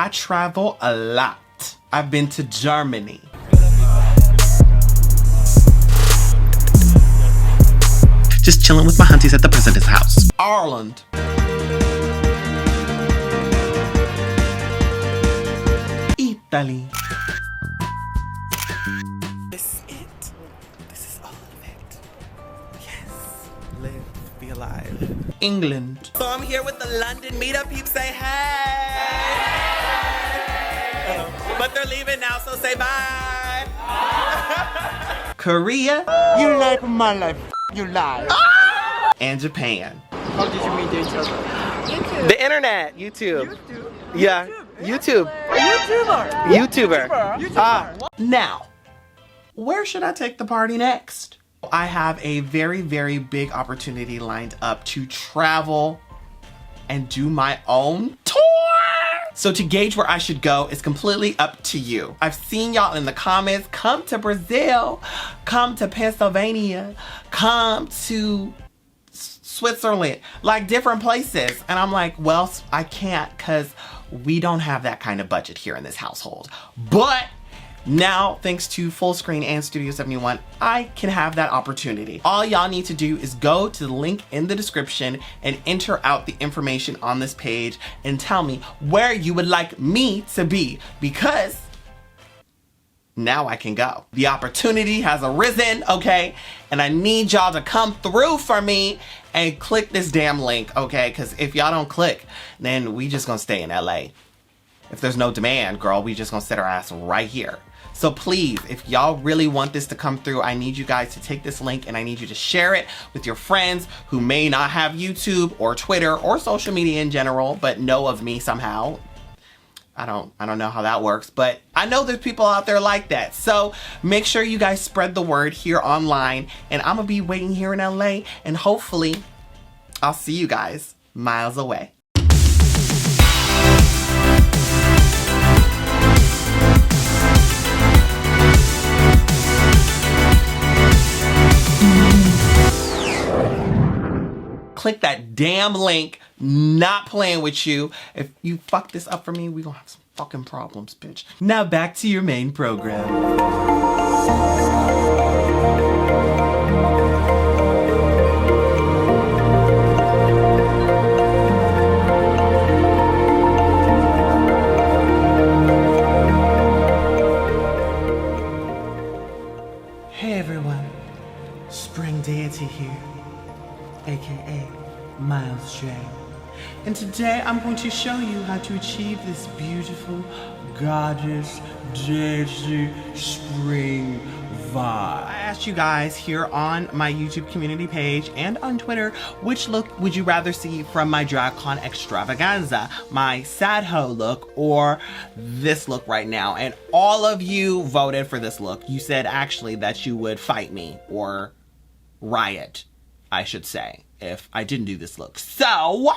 I travel a lot. I've been to Germany. Just chilling with my hunties at the president's house. Ireland. Italy. This is it. This is all of it. Yes. Live, be alive. England. So I'm here with the London meetup peeps. Say hey. But they're leaving now, so say bye. Korea. You like my life. You lie. And Japan. How did you meet each other? YouTube. The internet. YouTube. Yeah. YouTube. YouTuber. Now, where should I take the party next? I have a very, very big opportunity lined up to travel and do my own tour. So to gauge where I should go is completely up to you. I've seen y'all in the comments, come to Brazil, come to Pennsylvania, come to Switzerland, like different places. And I'm like, well, I can't because we don't have that kind of budget here in this household. But now, thanks to Fullscreen and Studio 71, I can have that opportunity. All y'all need to do is go to the link in the description and enter out the information on this page and tell me where you would like me to be, because now I can go. The opportunity has arisen, okay? And I need y'all to come through for me and click this damn link, okay? Because if y'all don't click, then we just gonna stay in LA. If there's no demand, girl, we just gonna sit our ass right here. So please, if y'all really want this to come through, I need you guys to take this link and I need you to share it with your friends who may not have YouTube or Twitter or social media in general, but know of me somehow. I don't know how that works, but I know there's people out there like that. So make sure you guys spread the word here online, and I'm gonna be waiting here in LA, and hopefully I'll see you guys miles away. Click that damn link. Not playing with you. If you fuck this up for me, we gonna have some fucking problems, bitch. Now back to your main program. Hey everyone, Spring Deity here, aka Miles J. And today I'm going to show you how to achieve this beautiful, gorgeous, Deity spring vibe. I asked you guys here on my YouTube community page and on Twitter, which look would you rather see from my DragCon extravaganza? My sad hoe look or this look right now? And all of you voted for this look. You said actually that you would fight me or riot, I should say, if I didn't do this look. So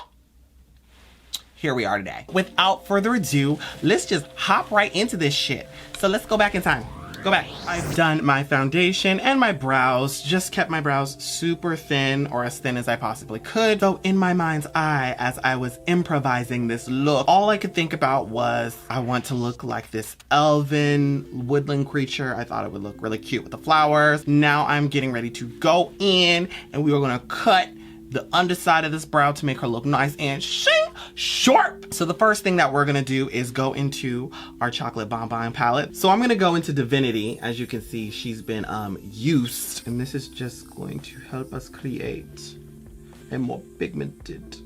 here we are today. Without further ado, let's just hop right into this shit. So let's go back in time. Go back. I've done my foundation and my brows, just kept my brows super thin, or as thin as I possibly could. So in my mind's eye, as I was improvising this look, all I could think about was I want to look like this elven woodland creature. I thought it would look really cute with the flowers. Now I'm getting ready to go in and we are gonna cut the underside of this brow to make her look nice and sharp. So the first thing that we're gonna do is go into our chocolate bonbon palette. So I'm gonna go into Divinity. As you can see, she's been used, and this is just going to help us create a more pigmented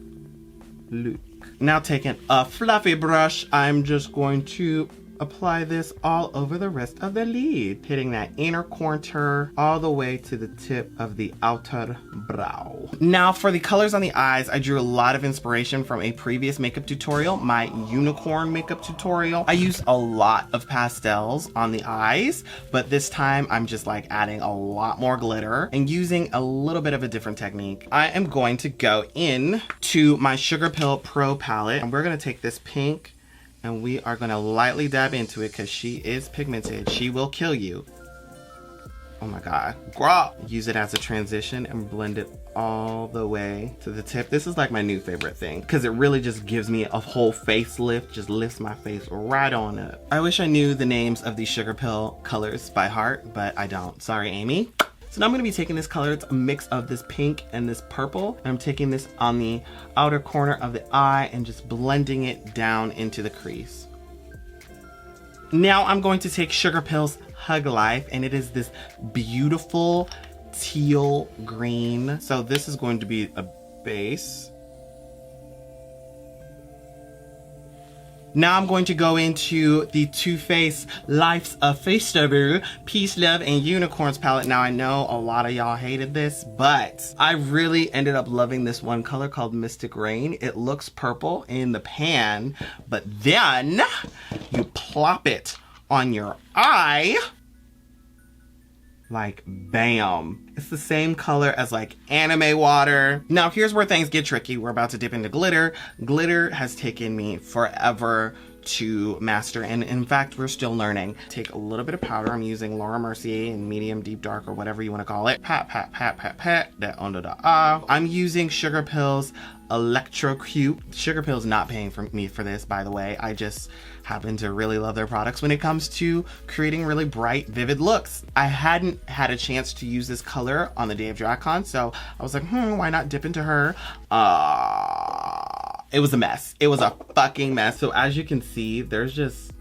look. Now taking a fluffy brush, I'm just going to apply this all over the rest of the lid, hitting that inner contour all the way to the tip of the outer brow. Now for the colors on the eyes, I drew a lot of inspiration from a previous makeup tutorial, my unicorn makeup tutorial. I used a lot of pastels on the eyes, but this time I'm just like adding a lot more glitter and using a little bit of a different technique. I am going to go in to my Sugar Pill Pro palette, and we're gonna take this pink and we are gonna lightly dab into it because she is pigmented. She will kill you. Oh my God, girl. Use it as a transition and blend it all the way to the tip. This is like my new favorite thing because it really just gives me a whole facelift, just lifts my face right on up. I wish I knew the names of these sugar pill colors by heart, but I don't. Sorry, Amy. So now I'm gonna be taking this color. It's a mix of this pink and this purple. And I'm taking this on the outer corner of the eye and just blending it down into the crease. Now I'm going to take Sugar Pill's Hug Life, and it is this beautiful teal green. So this is going to be a base. Now I'm going to go into the Too Faced Life's a Festival Peace, Love, and Unicorns palette. Now I know a lot of y'all hated this, but I really ended up loving this one color called Mystic Rain. It looks purple in the pan, but then you plop it on your eye, like bam. It's the same color as like anime water. Now here's where things get tricky. We're about to dip into glitter. Glitter has taken me forever to master, and in fact we're still learning. Take a little bit of powder. I'm using Laura Mercier in medium, deep, dark, or whatever you want to call it. Pat, pat, pat, pat, pat, that under the eye. I'm using Sugar Pill's Electrocute. Sugar Pill's not paying for me for this, by the way. I just happen to really love their products when it comes to creating really bright, vivid looks. I hadn't had a chance to use this color on the day of DragCon, so I was like, why not dip into her? It was a mess. It was a fucking mess. So as you can see, there's just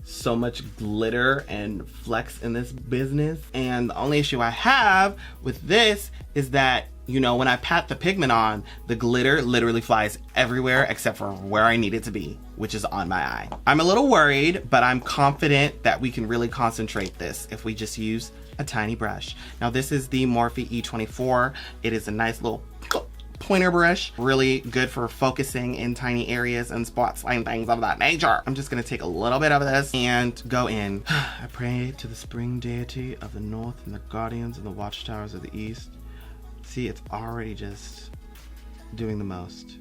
so much glitter and flex in this business. And the only issue I have with this is that, you know, when I pat the pigment on, the glitter literally flies everywhere except for where I need it to be, which is on my eye. I'm a little worried, but I'm confident that we can really concentrate this if we just use a tiny brush. Now this is the Morphe E24. It is a nice little pointer brush, really good for focusing in tiny areas and spots and things of that nature. I'm just gonna take a little bit of this and go in. I pray to the spring deity of the north and the guardians and the watchtowers of the east. See, it's already just doing the most.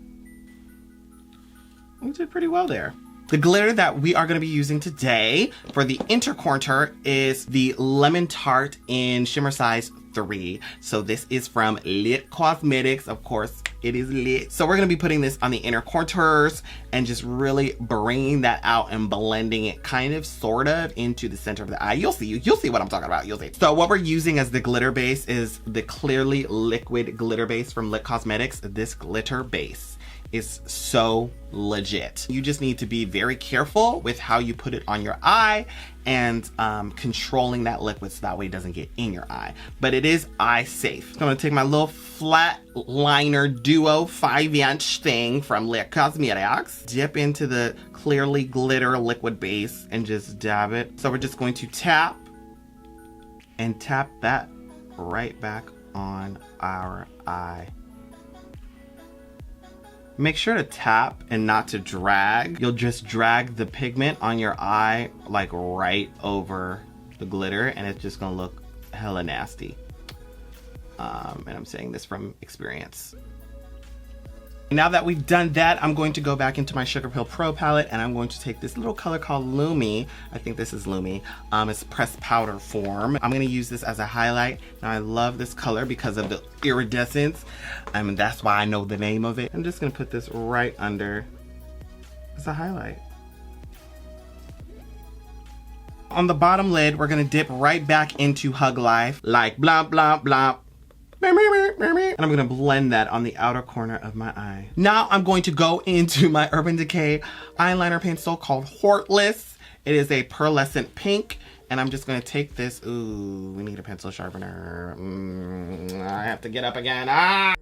We did pretty well there. The glitter that we are going to be using today for the intercontour is the Lemon Tart in Shimmer Size 3. So this is from Lit Cosmetics. Of course, it is lit. So we're going to be putting this on the inner contours and just really bringing that out and blending it kind of sort of into the center of the eye. You'll see what I'm talking about. You'll see. So what we're using as the glitter base is the Clearly Liquid Glitter Base from Lit Cosmetics. This glitter base is so legit. You just need to be very careful with how you put it on your eye and controlling that liquid so that way it doesn't get in your eye. But it is eye safe. So I'm gonna take my little flat liner duo 5-inch thing from Lit Cosmetics, dip into the Clearly Glitter liquid base and just dab it. So we're just going to tap and tap that right back on our eye. Make sure to tap and not to drag. You'll just drag the pigment on your eye like right over the glitter and it's just gonna look hella nasty. And I'm saying this from experience. Now that we've done that, I'm going to go back into my Sugar Pill Pro palette and I'm going to take this little color called Lumi. I think this is Lumi. It's pressed powder form. I'm gonna use this as a highlight. Now I love this color because of the iridescence. I mean, that's why I know the name of it. I'm just gonna put this right under as a highlight. On the bottom lid, we're gonna dip right back into Hug Life, like blah, blah, blah. And I'm gonna blend that on the outer corner of my eye. Now I'm going to go into my Urban Decay eyeliner pencil called Heartless. It is a pearlescent pink. And I'm just gonna take this. Ooh, we need a pencil sharpener. I have to get up again. Ah!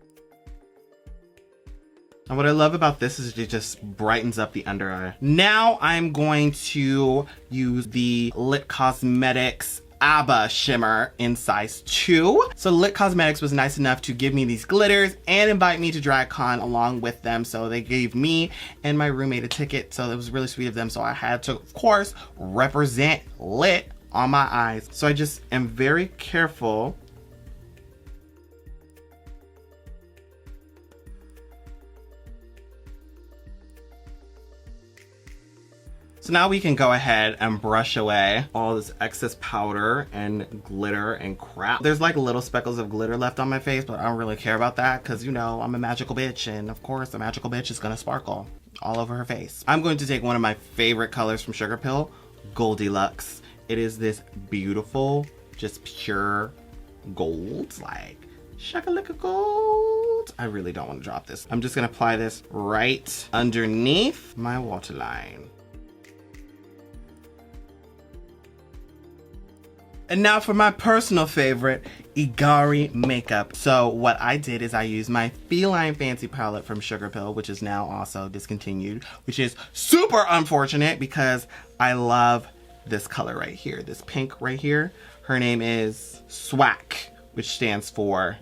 And what I love about this is it just brightens up the under eye. Now I'm going to use the Lit Cosmetics ABBA shimmer in size 2. So Lit Cosmetics was nice enough to give me these glitters and invite me to DragCon along with them. So they gave me and my roommate a ticket. So it was really sweet of them. So I had to, of course, represent Lit on my eyes. So I just am very careful So now we can go ahead and brush away all this excess powder and glitter and crap. There's like little speckles of glitter left on my face, but I don't really care about that because, you know, I'm a magical bitch, and of course a magical bitch is gonna sparkle all over her face. I'm going to take one of my favorite colors from Sugar Pill, Goldilocks. It is this beautiful, just pure gold, like shakalaka gold. I really don't want to drop this. I'm just gonna apply this right underneath my waterline. And now for my personal favorite, Igari makeup. So what I did is I used my Feline Fancy palette from Sugar Pill, which is now also discontinued, which is super unfortunate because I love this color right here, this pink right here. Her name is SWAC, which stands for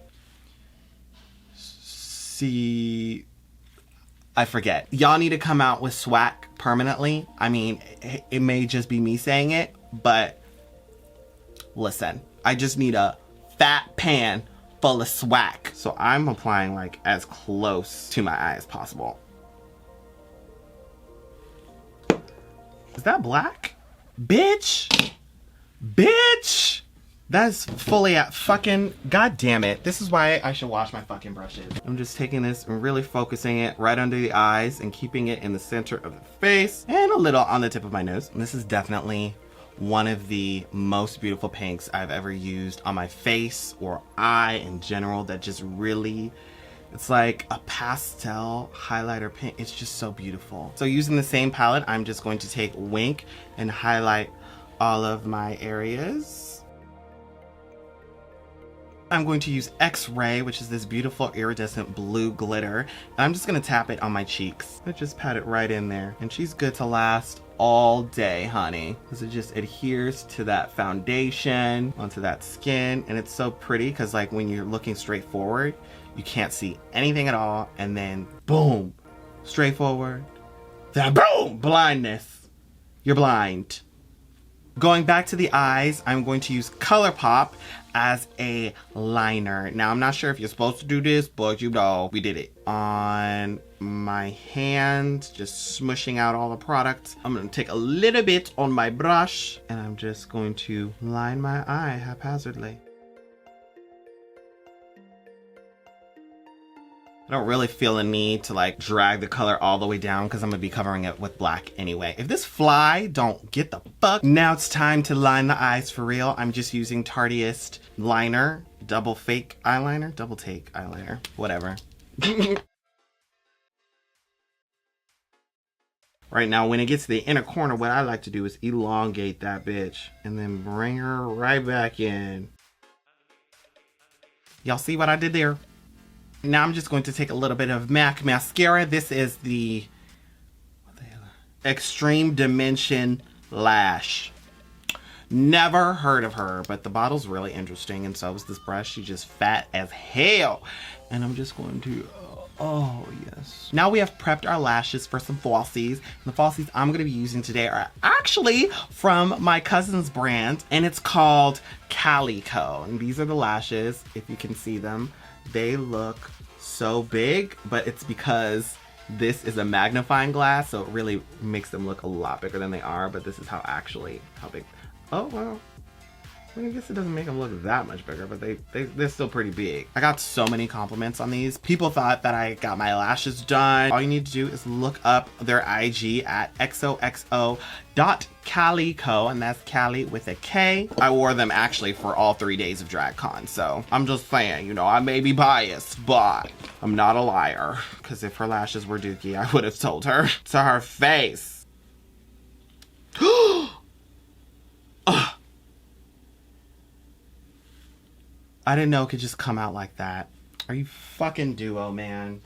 I forget. Y'all need to come out with SWAC permanently. I mean, it may just be me saying it, but listen, I just need a fat pan full of SWAC. So I'm applying like as close to my eye as possible. Is that black? Bitch! Bitch! That's fully at fucking, god damn it. This is why I should wash my fucking brushes. I'm just taking this and really focusing it right under the eyes and keeping it in the center of the face and a little on the tip of my nose. And this is definitely one of the most beautiful pinks I've ever used on my face or eye in general, that just really, it's like a pastel highlighter pink. It's just so beautiful. So using the same palette, I'm just going to take Wink and highlight all of my areas. I'm going to use X-Ray, which is this beautiful iridescent blue glitter, and I'm just gonna tap it on my cheeks. I just pat it right in there, and she's good to last all day, honey, because it just adheres to that foundation, onto that skin, and it's so pretty because like when you're looking straight forward, you can't see anything at all, and then boom, straight forward, then boom, blindness. You're blind. Going back to the eyes, I'm going to use ColourPop as a liner. Now, I'm not sure if you're supposed to do this, but you know, we did it. On my hand, just smushing out all the products. I'm gonna take a little bit on my brush, and I'm just going to line my eye haphazardly. I don't really feel a need to like drag the color all the way down because I'm gonna be covering it with black anyway. If this fly don't get the fuck. Now it's time to line the eyes for real. I'm just using Tarteist liner, double take eyeliner, whatever. Right now, when it gets to the inner corner, what I like to do is elongate that bitch and then bring her right back in. Y'all see what I did there? Now I'm just going to take a little bit of MAC mascara. This is the Extreme Dimension Lash. Never heard of her, but the bottle's really interesting, and so is this brush. She's just fat as hell. And I'm just going to, oh yes. Now we have prepped our lashes for some falsies. And the falsies I'm gonna be using today are actually from my cousin's brand, and it's called Calico. And these are the lashes, if you can see them. They look so big, but it's because this is a magnifying glass, so it really makes them look a lot bigger than they are, but this is how big. Oh, well, I guess it doesn't make them look that much bigger, but they're still pretty big. I got so many compliments on these. People thought that I got my lashes done. All you need to do is look up their IG at xoxo.calico, and that's Cali with a K. I wore them actually for all 3 days of DragCon, so I'm just saying, you know, I may be biased, but I'm not a liar. Because if her lashes were dookie, I would have told her to her face. I didn't know it could just come out like that. Are you fucking duo, man?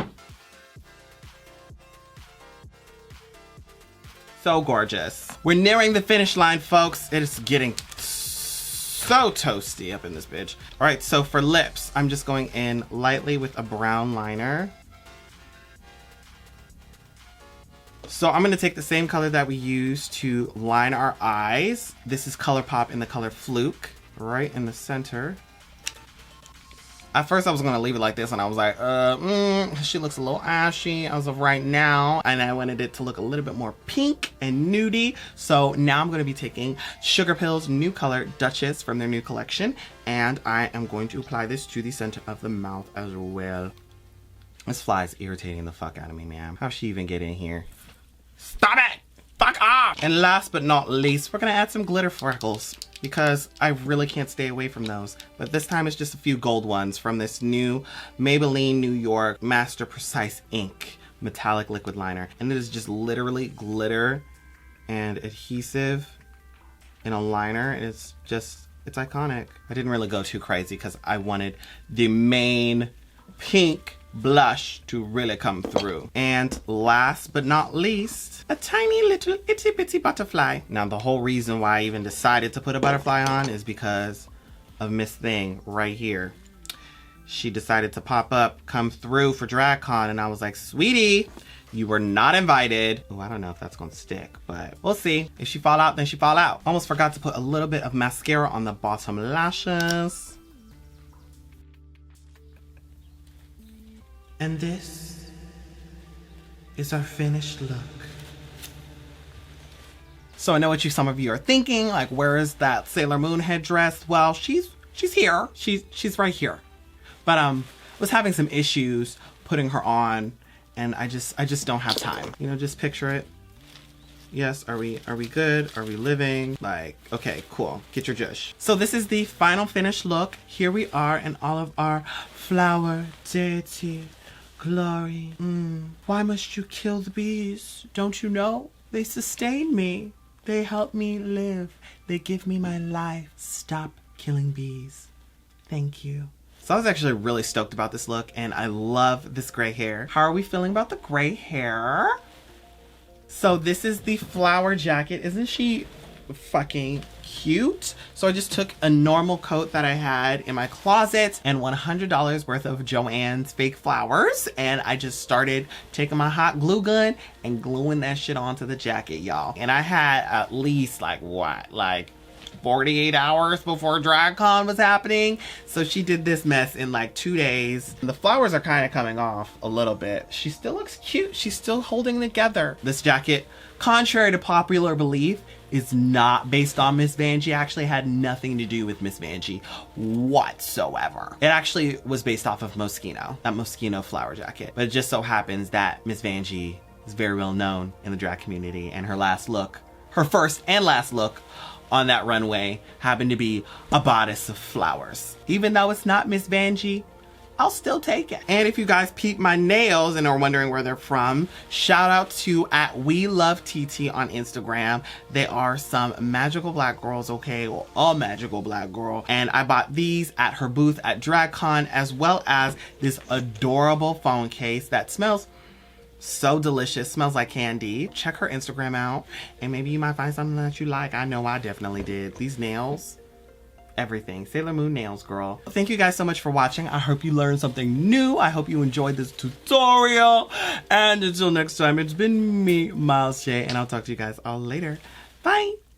So gorgeous. We're nearing the finish line, folks. It is getting so toasty up in this bitch. All right, so for lips, I'm just going in lightly with a brown liner. So I'm gonna take the same color that we used to line our eyes. This is ColourPop in the color Fluke, right in the center. At first I was gonna leave it like this, and I was like, she looks a little ashy as of right now, and I wanted it to look a little bit more pink and nudie. So now I'm gonna be taking Sugar Pill's new color Duchess from their new collection, and I am going to apply this to the center of the mouth as well. This fly is irritating the fuck out of me, man. How'd she even get in here? Stop it! Fuck off! And last but not least, we're gonna add some glitter freckles, because I really can't stay away from those. But this time it's just a few gold ones from this new Maybelline New York Master Precise Ink metallic liquid liner. And it is just literally glitter and adhesive in a liner. And it's iconic. I didn't really go too crazy because I wanted the main pink blush to really come through. And last but not least, a tiny little itty bitty butterfly. Now the whole reason why I even decided to put a butterfly on is because of Miss Thing right here. She decided to pop up, come through for DragCon, and I was like, sweetie, you were not invited. Oh, I don't know if that's gonna stick, but we'll see. If she fall out, then she fall out. Almost forgot to put a little bit of mascara on the bottom lashes. And this is our finished look. So I know what some of you are thinking, like, where is that Sailor Moon headdress? Well, she's here. She's right here. But was having some issues putting her on, and I just don't have time. You know, just picture it. Yes, are we good? Are we living? Like, okay, cool. Get your jush. So this is the final finished look. Here we are in all of our flower deity glory. Why must you kill the bees? Don't you know? They sustain me. They help me live. They give me my life. Stop killing bees. Thank you. So I was actually really stoked about this look, and I love this gray hair. How are we feeling about the gray hair? So this is the flower jacket. Isn't she fucking cute? So I just took a normal coat that I had in my closet and $100 worth of Joann's fake flowers, and I just started taking my hot glue gun and gluing that shit onto the jacket, y'all. And I had at least like 48 hours before DragCon was happening. So she did this mess in like 2 days. The flowers are kind of coming off a little bit. She still looks cute. She's still holding together. This jacket, contrary to popular belief, is not based on Miss Vanjie. Actually had nothing to do with Miss Vanjie whatsoever. It actually was based off of Moschino, that Moschino flower jacket. But it just so happens that Miss Vanjie is very well known in the drag community, and her last look, her first and last look on that runway, happened to be a bodice of flowers. Even though it's not Miss Vanjie, I'll still take it. And if you guys peep my nails and are wondering where they're from, shout out to @WeLoveTT on Instagram. They are some magical black girls, okay? Well, a magical black girl. And I bought these at her booth at DragCon, as well as this adorable phone case that smells so delicious, smells like candy. Check her Instagram out, and maybe you might find something that you like. I know I definitely did. These nails, everything. Sailor Moon nails, girl. Thank you guys so much for watching. I hope you learned something new. I hope you enjoyed this tutorial. And until next time, it's been me, Miles J, and I'll talk to you guys all later. Bye.